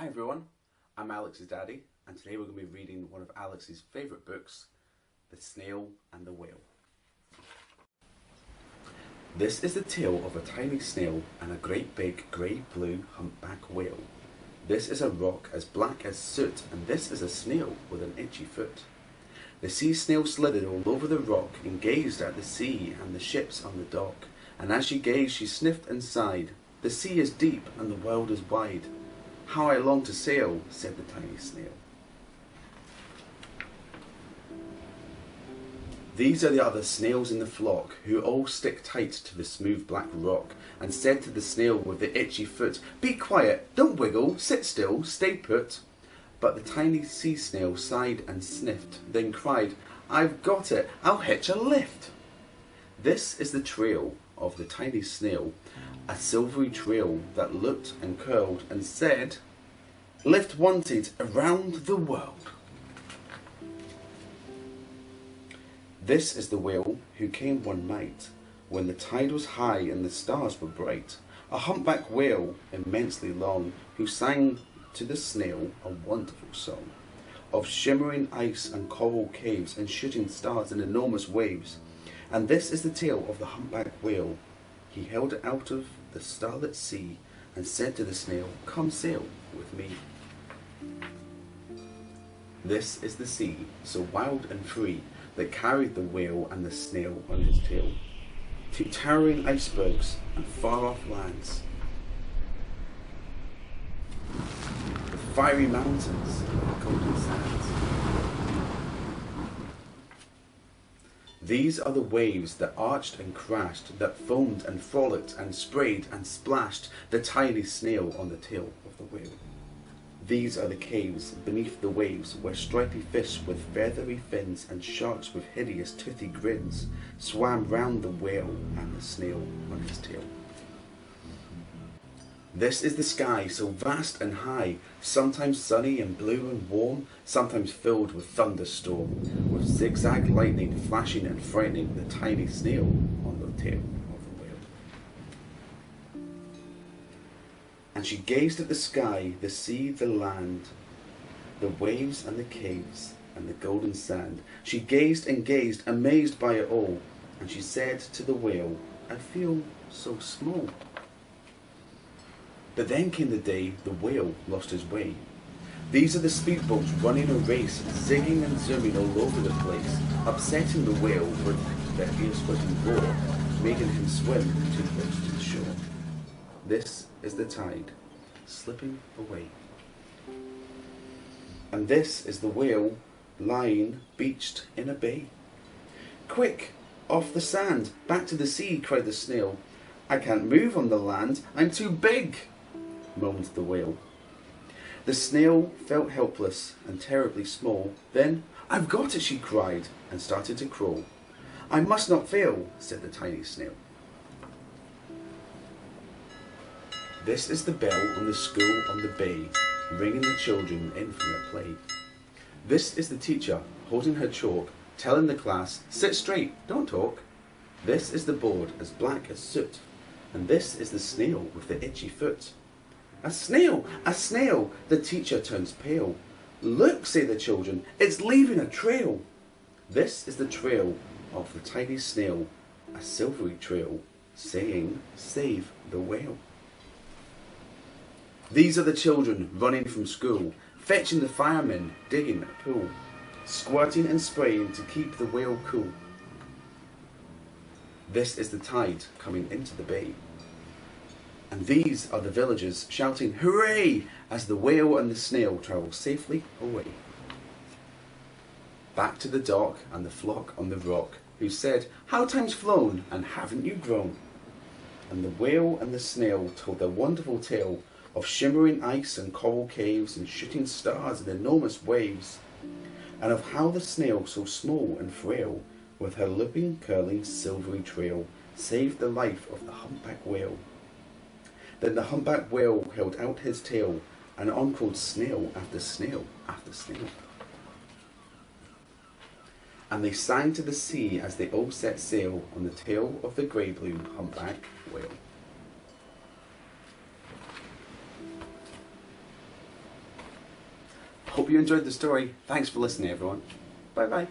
Hi everyone, I'm Alex's daddy, and today we're going to be reading one of Alex's favourite books, The Snail and the Whale. This is the tale of a tiny snail and a great big grey-blue humpback whale. This is a rock as black as soot, and this is a snail with an itchy foot. The sea snail slithered all over the rock and gazed at the sea and the ships on the dock, and as she gazed she sniffed and sighed, "The sea is deep and the world is wide. How I long to sail," said the tiny snail. These are the other snails in the flock, who all stick tight to the smooth black rock, and said to the snail with the itchy foot, "Be quiet, don't wiggle, sit still, stay put." But the tiny sea snail sighed and sniffed, then cried, "I've got it, I'll hitch a lift." This is the trail of the tiny snail, a silvery trail that looked and curled and said, "Lift wanted around the world." This is the whale who came one night when the tide was high and the stars were bright, a humpback whale immensely long, who sang to the snail a wonderful song of shimmering ice and coral caves and shooting stars and enormous waves. And this is the tale of the humpback whale. He held it out of the starlit sea and said to the snail, "Come sail with me." This is the sea, so wild and free, that carried the whale and the snail on his tail to towering icebergs and far-off lands, the fiery mountains and the golden sands. These are the waves that arched and crashed, that foamed and frolicked and sprayed and splashed the tiny snail on the tail of the whale. These are the caves beneath the waves, where stripy fish with feathery fins and sharks with hideous toothy grins swam round the whale and the snail on his tail. This is the sky, so vast and high, sometimes sunny and blue and warm, sometimes filled with thunderstorm, with zigzag lightning flashing and frightening the tiny snail on the tail of the whale. And she gazed at the sky, the sea, the land, the waves and the caves and the golden sand. She gazed and gazed, amazed by it all, and she said to the whale, "I feel so small." But then came the day the whale lost his way. These are the speedboats running a race, zigging and zooming all over the place, upsetting the whale with their ear-splitting roar, making him swim too close to the shore. This is the tide, slipping away. And this is the whale, lying beached in a bay. "Quick, off the sand, back to the sea," cried the snail. "I can't move on the land, I'm too big," moaned the whale. The snail felt helpless and terribly small. Then, "I've got it," she cried, and started to crawl. "I must not fail," said the tiny snail. This is the bell on the school on the bay, ringing the children in from their play. This is the teacher, holding her chalk, telling the class, "Sit straight, don't talk." This is the board, as black as soot, and this is the snail with the itchy foot. "A snail! A snail!" The teacher turns pale. "Look," say the children, "it's leaving a trail." This is the trail of the tiny snail, a silvery trail, saying, "Save the whale." These are the children running from school, fetching the firemen, digging a pool, squirting and spraying to keep the whale cool. This is the tide coming into the bay. And these are the villagers shouting "Hooray!" as the whale and the snail travel safely away. Back to the dock and the flock on the rock, who said, "How time's flown, and haven't you grown?" And the whale and the snail told their wonderful tale of shimmering ice and coral caves and shooting stars and enormous waves, and of how the snail, so small and frail, with her looping, curling, silvery trail, saved the life of the humpback whale. Then the humpback whale held out his tail, and on crawled snail after snail after snail. And they sang to the sea as they all set sail on the tail of the grey-blue humpback whale. Hope you enjoyed the story. Thanks for listening, everyone. Bye bye.